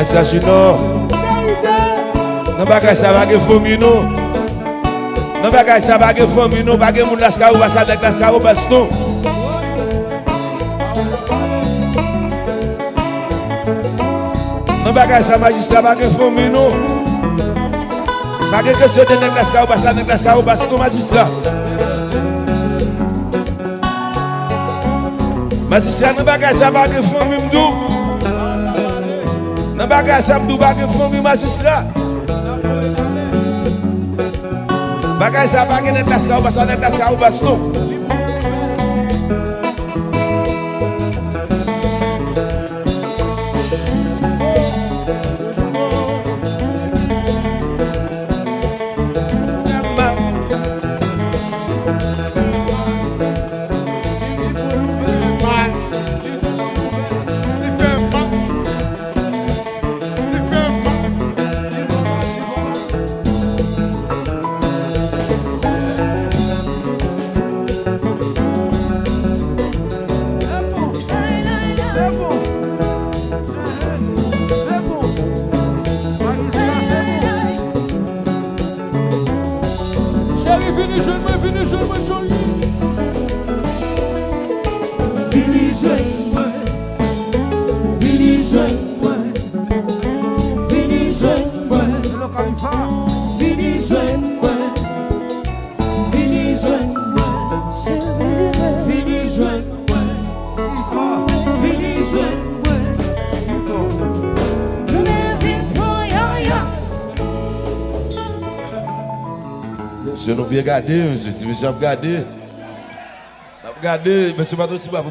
Assassinat. Non bagay ça va que famille non. Non bagay ça va que famille non, bagay moun laskarou pas ça avec laskarou bas non. Non bagay ça magistrat pas que famille non. Bagay que c'est de laskarou pas ça avec laskarou bas non magistrat. Magistrat non bagay ça va que famille m'dou. Non bagay ça m'dou bagay famille magistrat. Bagay ça va que net laskarou pas ça avec laskarou bas non. Je ne vais regarder, monsieur, tu veux regarder. Regardez, monsieur Bateau Tiba,